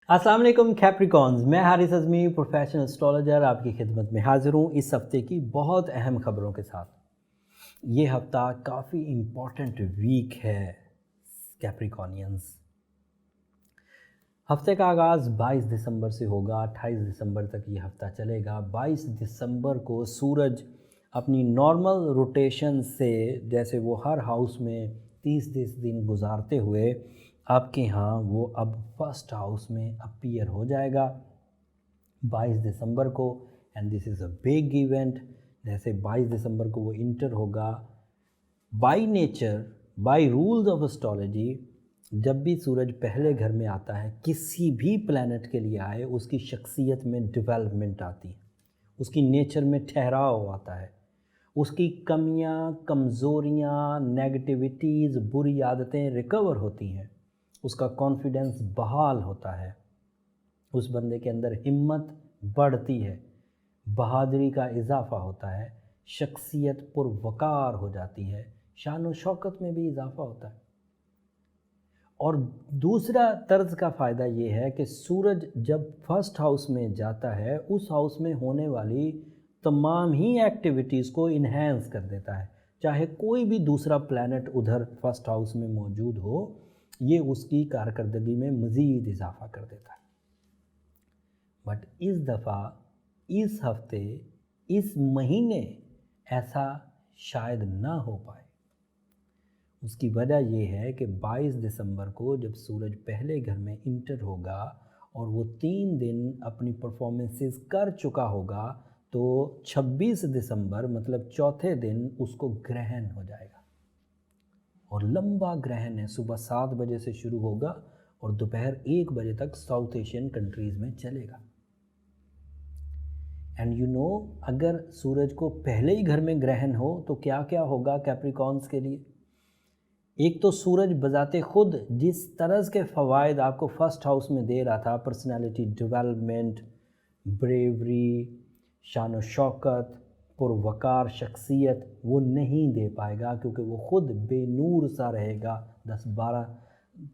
अस्सलाम वालेकुम कैप्रिकॉन्स। मैं हारिस अज़मी प्रोफेशनल एस्ट्रोलॉजर आपकी खिदमत में हाज़िर हूँ इस हफ़्ते की बहुत अहम ख़बरों के साथ। ये हफ़्ता काफ़ी इम्पॉर्टेंट वीक है कैप्रिकॉनियंस। हफ़्ते का आगाज़ 22 दिसंबर से होगा, 28 दिसंबर तक ये हफ़्ता चलेगा। 22 दिसंबर को सूरज अपनी नॉर्मल रोटेशन से, जैसे वो हर हाउस में 30 दिन गुजारते हुए, आपके यहाँ वो अब फर्स्ट हाउस में अपीयर हो जाएगा 22 दिसंबर को। And this is a big event. जैसे 22 दिसंबर को वो इंटर होगा, by nature, by rules of astrology, जब भी सूरज पहले घर में आता है, किसी भी प्लैनेट के लिए आए, उसकी शख्सियत में डेवलपमेंट आती है, उसकी नेचर में ठहराव आता है, उसकी कमियां, कमज़ोरियां, नेगेटिविटीज़, बुरी आदतें रिकवर होती हैं, उसका कॉन्फिडेंस बहाल होता है, उस बंदे के अंदर हिम्मत बढ़ती है, बहादुरी का इजाफ़ा होता है, शख्सियत पुरवकार हो जाती है, शान व शौकत में भी इजाफ़ा होता है। और दूसरा तर्ज़ का फ़ायदा ये है कि सूरज जब फर्स्ट हाउस में जाता है, उस हाउस में होने वाली तमाम ही एक्टिविटीज़ को इन्हेंस कर देता है। चाहे कोई भी दूसरा प्लैनेट उधर फर्स्ट हाउस में मौजूद हो, ये उसकी कारकर्दगी में मज़ीद इजाफ़ा कर देता है। बट इस दफ़ा, इस हफ़्ते, इस महीने ऐसा शायद ना हो पाए। उसकी वजह ये है कि 22 दिसंबर को जब सूरज पहले घर में इंटर होगा और वो 3 दिन अपनी परफॉर्मेंसेस कर चुका होगा, तो 26 दिसंबर मतलब चौथे दिन उसको ग्रहण हो जाएगा। और लंबा ग्रहण है, सुबह 7 बजे से शुरू होगा और दोपहर 1 बजे तक साउथ एशियन कंट्रीज़ में चलेगा। एंड अगर सूरज को पहले ही घर में ग्रहण हो तो क्या क्या होगा कैप्रिकॉन्स के लिए। एक तो सूरज बजाते खुद जिस तरह के फ़वाइद आपको फर्स्ट हाउस में दे रहा था, पर्सनालिटी डेवलपमेंट, ब्रेवरी, शान व शौकत, पुरवकार शख्सियत, वो नहीं दे पाएगा क्योंकि वो ख़ुद बेनूर सा रहेगा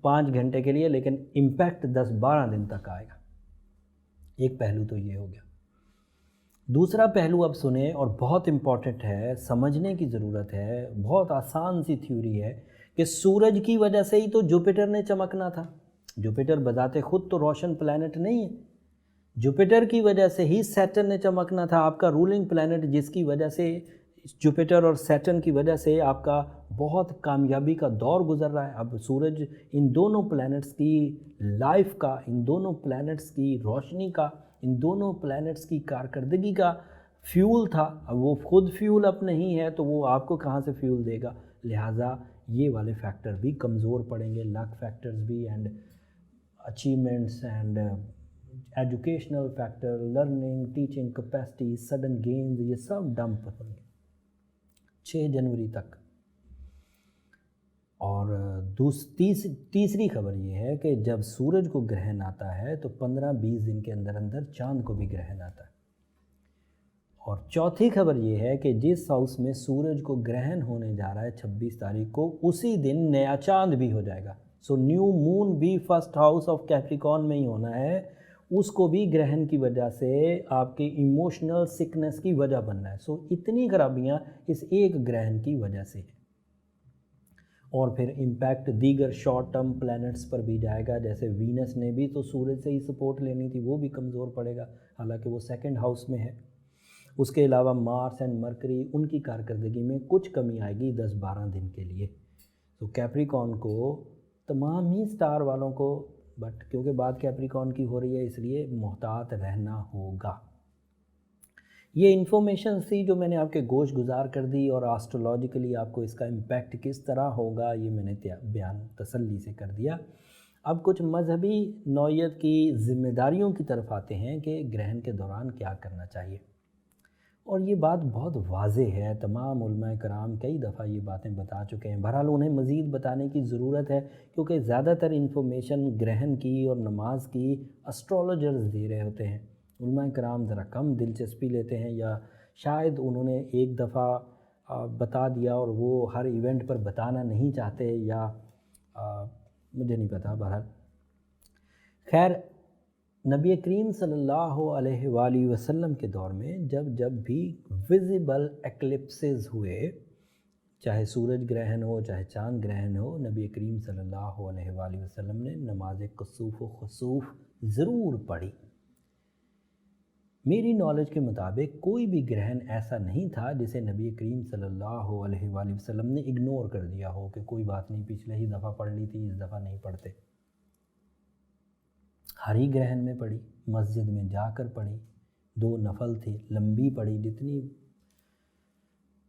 5 घंटे के लिए, लेकिन इम्पैक्ट 10-12 दिन तक आएगा। एक पहलू तो ये हो गया। दूसरा पहलू अब सुने और बहुत इम्पॉर्टेंट है, समझने की ज़रूरत है, बहुत आसान सी थ्योरी है कि सूरज की वजह से ही तो जुपिटर ने चमकना था। जुपिटर बजाते खुद तो रोशन प्लैनेट नहीं है, जुपिटर की वजह से ही सैटर्न ने चमकना था, आपका रूलिंग प्लैनेट, जिसकी वजह से जुपिटर और सैटर्न की वजह से आपका बहुत कामयाबी का दौर गुजर रहा है। अब सूरज इन दोनों प्लैनेट्स की लाइफ का, इन दोनों प्लैनेट्स की रोशनी का, इन दोनों प्लैनेट्स की कारकर्दगी का फ्यूल था। अब वो खुद फ्यूल अब नहीं है तो वो आपको कहाँ से फ्यूल देगा। लिहाजा ये वाले फैक्टर भी कमज़ोर पड़ेंगे, लक फैक्टर्स भी, and achievements and educational factor, learning, teaching capacity, sudden gains, ये सब डंप होंगे 6 जनवरी तक। और तीसरी खबर ये है कि जब सूरज को ग्रहण आता है तो 15-20 दिन के अंदर अंदर चांद को भी ग्रहण आता है। और चौथी खबर ये है कि जिस हाउस में सूरज को ग्रहण होने जा रहा है 26 तारीख को, उसी दिन नया चांद भी हो जाएगा। सो न्यू मून भी फर्स्ट हाउस ऑफ कैप्रिकॉर्न में ही होना है, उसको भी ग्रहण की वजह से आपके इमोशनल सिकनेस की वजह बनना है। सो इतनी खराबियाँ इस एक ग्रहण की वजह से है। और फिर इम्पैक्ट दीगर शॉर्ट टर्म प्लैनेट्स पर भी जाएगा। जैसे वीनस ने भी तो सूरज से ही सपोर्ट लेनी थी, वो भी कमज़ोर पड़ेगा, हालांकि वो सेकंड हाउस में है। उसके अलावा मार्स एंड मरकरी, उनकी कारकर्दगी में कुछ कमी आएगी 10-12 दिन के लिए। तो कैप्रिकॉर्न को, तमाम ही स्टार वालों को, बट क्योंकि बात कैप्रिकॉर्न की हो रही है इसलिए मोहतात रहना होगा। ये इन्फॉर्मेशन थी जो मैंने आपके गोश गुजार कर दी, और एस्ट्रोलॉजिकली आपको इसका इम्पैक्ट किस तरह होगा ये मैंने बयान तसल्ली से कर दिया। अब कुछ मजहबी नौइयत की ज़िम्मेदारियों की तरफ आते हैं कि ग्रहण के दौरान क्या करना चाहिए। और ये बात बहुत वाज़ेह है, तमाम उलमाए कराम कई दफ़ा ये बातें बता चुके हैं। बहरहाल उन्हें मज़ीद बताने की ज़रूरत है क्योंकि ज़्यादातर इन्फॉर्मेशन ग्रहण की और नमाज की एस्ट्रोलॉजर्स दे रहे होते हैं। उलमाए कराम ज़रा कम दिलचस्पी लेते हैं, या शायद उन्होंने एक दफ़ा बता दिया और वो हर इवेंट पर बताना नहीं चाहते, या मुझे नहीं पता। बहरहाल खैर, नबी करीम सल्लल्लाहु अलैहि वसल्लम के दौर में जब जब भी विजिबल एक्लिप्सेस हुए, चाहे सूरज ग्रहण हो चाहे चांद ग्रहण हो, नबी करीम सल्लल्लाहु अलैहि वसल्लम ने नमाज कुसूफ व खुसूफ ज़रूर पढ़ी। मेरी नॉलेज के मुताबिक कोई भी ग्रहण ऐसा नहीं था जिसे नबी करीम सल्लल्लाहु अलैहि वसल्लम ने इग्नोर कर दिया हो कि कोई बात नहीं, पिछले ही दफ़ा पढ़ ली थी, इस दफ़ा नहीं पढ़ते। हर ही ग्रहण में पढ़ी, मस्जिद में जाकर पढ़ी, 2 नफल थी, लंबी पढ़ी। जितनी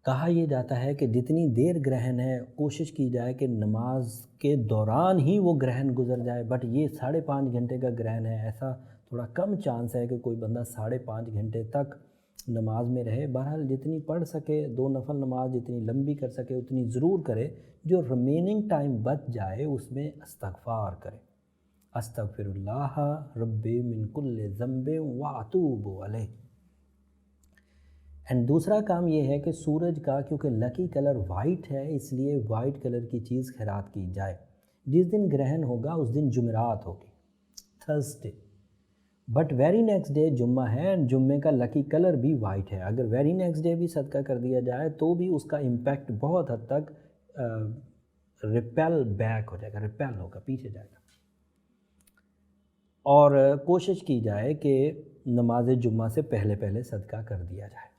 कहा यह जाता है कि जितनी देर ग्रहण है कोशिश की जाए कि नमाज के दौरान ही वो ग्रहण गुजर जाए, बट ये 5.5 घंटे का ग्रहण है, ऐसा थोड़ा कम चांस है कि कोई बंदा 5.5 घंटे तक नमाज में रहे। बहरहाल जितनी पढ़ सके, 2 नफल नमाज जितनी लंबी कर सके उतनी ज़रूर करे। जो रिमेनिंग टाइम बच जाए उसमें इस्तग़फ़ार करे, अस्तग़फ़िरुल्लाह रब्बी मिन कुल्लि ज़ंबिन व अतूबु अलैह। एंड दूसरा काम ये है कि सूरज का, क्योंकि लकी कलर वाइट है, इसलिए वाइट कलर की चीज़ खैरात की जाए। जिस दिन ग्रहण होगा उस दिन जुमेरात होगी, Thursday, but very next day जुम्मा है एंड जुम्मे का लकी कलर भी वाइट है। अगर वेरी नेक्स्ट डे भी सदका कर दिया जाए तो भी उसका इम्पैक्ट बहुत हद तक रिपेल बैक हो जाएगा, रिपेल होगा, पीछे जाएगा। और कोशिश की जाए कि नमाज जुम्मा से पहले पहले सदका कर दिया जाए।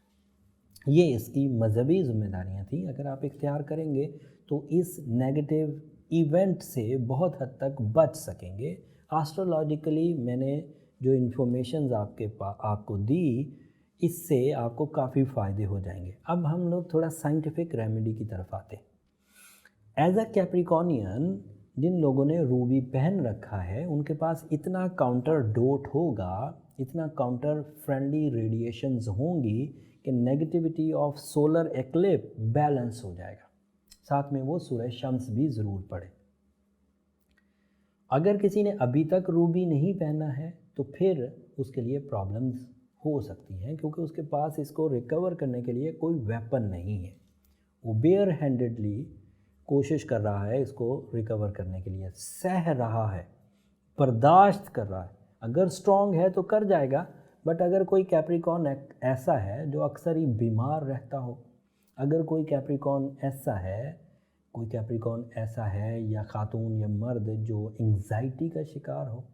ये इसकी मज़हबी ज़िम्मेदारियाँ थी। अगर आप इख्तियार करेंगे तो इस नेगेटिव इवेंट से बहुत हद तक बच सकेंगे। एस्ट्रोलॉजिकली मैंने जो इन्फॉर्मेशंस आपको दी, इससे आपको काफ़ी फ़ायदे हो जाएंगे। अब हम लोग थोड़ा साइंटिफिक रेमेडी की तरफ आते हैं। एज अ कैप्रिकॉर्नियन, जिन लोगों ने रूबी पहन रखा है उनके पास इतना काउंटर डोट होगा, इतना काउंटर फ्रेंडली रेडिएशंस होंगी कि नेगेटिविटी ऑफ सोलर एक्लिप बैलेंस हो जाएगा। साथ में वो सूरज शम्स भी ज़रूर पढ़े। अगर किसी ने अभी तक रूबी नहीं पहना है तो फिर उसके लिए प्रॉब्लम्स हो सकती हैं, क्योंकि उसके पास इसको रिकवर करने के लिए कोई वेपन नहीं है। वो बेयर हैंडेडली कोशिश कर रहा है इसको रिकवर करने के लिए, सह रहा है, बर्दाश्त कर रहा है। अगर स्ट्रॉन्ग है तो कर जाएगा, बट अगर कोई कैप्रिकॉर्न ऐसा है जो अक्सर ही बीमार रहता हो, अगर कोई कैप्रिकॉर्न ऐसा है या ख़ातून या मर्द जो एंग्जाइटी का शिकार हो,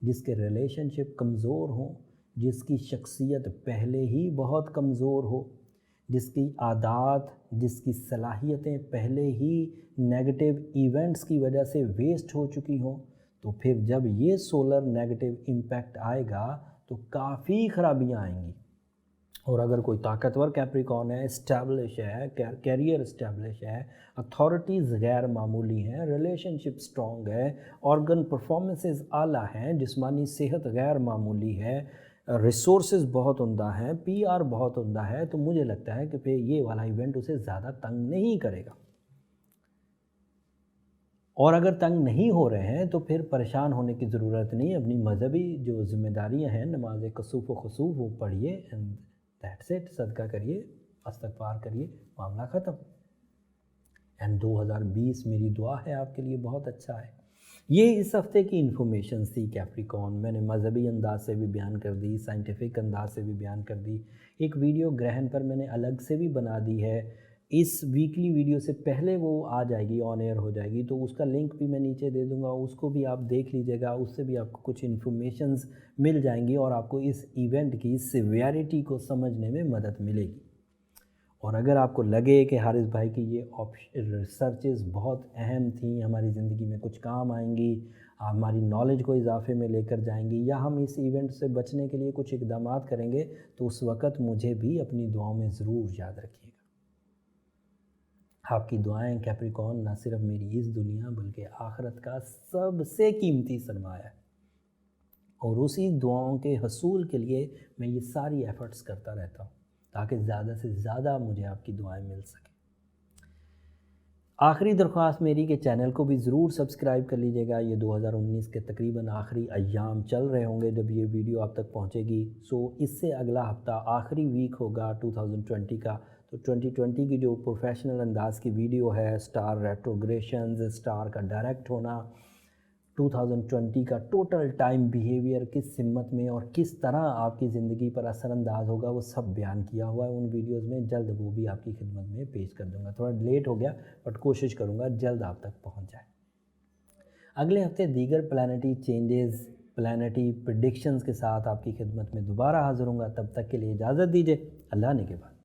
जिसके रिलेशनशिप कमज़ोर हो, जिसकी शख्सियत पहले ही बहुत कमज़ोर हो, जिसकी आदत, जिसकी सलाहियतें पहले ही नेगेटिव इवेंट्स की वजह से वेस्ट हो चुकी हों, तो फिर जब ये सोलर नेगेटिव इम्पैक्ट आएगा तो काफ़ी ख़राबियाँ आएंगी। और अगर कोई ताकतवर कैप्रिकॉर्न है, इस्टेब्लिश है, कैरियर इस्टेब्लिश है, अथॉरिटीज़ गैर मामूली हैं, रिलेशनशिप स्ट्रॉन्ग है, ऑर्गन परफॉर्मेंसेस आला हैं, जिस्मानी सेहत गैर मामूली है, रिसोर्सेज बहुत उम्दा हैं, पीआर बहुत उम्दा है, तो मुझे लगता है कि फिर ये वाला इवेंट उसे ज़्यादा तंग नहीं करेगा। और अगर तंग नहीं हो रहे हैं तो फिर परेशान होने की ज़रूरत नहीं। अपनी मज़हबी जो ज़िम्मेदारियाँ हैं, नमाज कुसूफ व खुसूफ, वो पढ़िए एंड दैट्स इट। सदका करिए, इस्तग़फ़ार करिए, मामला ख़त्म। एंड 2020 मेरी दुआ है आपके लिए बहुत अच्छा है। ये इस हफ़्ते की इन्फॉर्मेशन थी कैप्रिकॉर्न। मैंने मज़हबी अंदाज से भी बयान कर दी, साइंटिफिक अंदाज से भी बयान कर दी। एक वीडियो ग्रहण पर मैंने अलग से भी बना दी है, इस वीकली वीडियो से पहले वो आ जाएगी, ऑन एयर हो जाएगी, तो उसका लिंक भी मैं नीचे दे दूँगा, उसको भी आप देख लीजिएगा। उससे भी आपको कुछ इन्फॉर्मेशंस मिल जाएंगी और आपको इस इवेंट की सिवियरिटी को समझने में मदद मिलेगी। और अगर आपको लगे कि हारिस भाई की ये रिसर्चेस बहुत अहम थी, हमारी ज़िंदगी में कुछ काम आएंगी, हमारी नॉलेज को इजाफे में लेकर जाएंगी, या हम इस इवेंट से बचने के लिए कुछ इक़दाम करेंगे, तो उस वक़्त मुझे भी अपनी दुआओं में ज़रूर याद रखिएगा। आपकी दुआएं कैप्रिकॉर्न न सिर्फ मेरी इस दुनिया बल्कि आखिरत का सबसे कीमती सरमाया है, और उसी दुआओं के हसूल के लिए मैं ये सारी एफ़र्ट्स करता रहता हूँ ताकि ज़्यादा से ज़्यादा मुझे आपकी दुआएं मिल सकें। आखिरी दरख्वास्त मेरी कि चैनल को भी ज़रूर सब्सक्राइब कर लीजिएगा। ये 2019 के तकरीबन आखिरी अय्याम चल रहे होंगे जब ये वीडियो आप तक पहुँचेगी। सो इससे अगला हफ़्ता आखिरी वीक होगा 2020 का, तो 2020 की जो प्रोफेशनल अंदाज की वीडियो है, स्टार रेट्रोग्रेशंस, स्टार का डायरेक्ट होना, 2020 का टोटल टाइम बिहेवियर किस सिमत में और किस तरह आपकी ज़िंदगी पर असरअंदाज होगा, वो सब बयान किया हुआ है उन वीडियोस में। जल्द वो भी आपकी खिदमत में पेश कर दूंगा। थोड़ा लेट हो गया बट कोशिश करूँगा जल्द आप तक पहुँच जाए। अगले हफ्ते दीगर प्लानिटी चेंजेस, प्लानिटी प्रेडिक्शंस के साथ आपकी खिदमत में दोबारा हाज़िर होऊंगा। तब तक के लिए इजाज़त दीजिए। अल्लाह ने के बाद।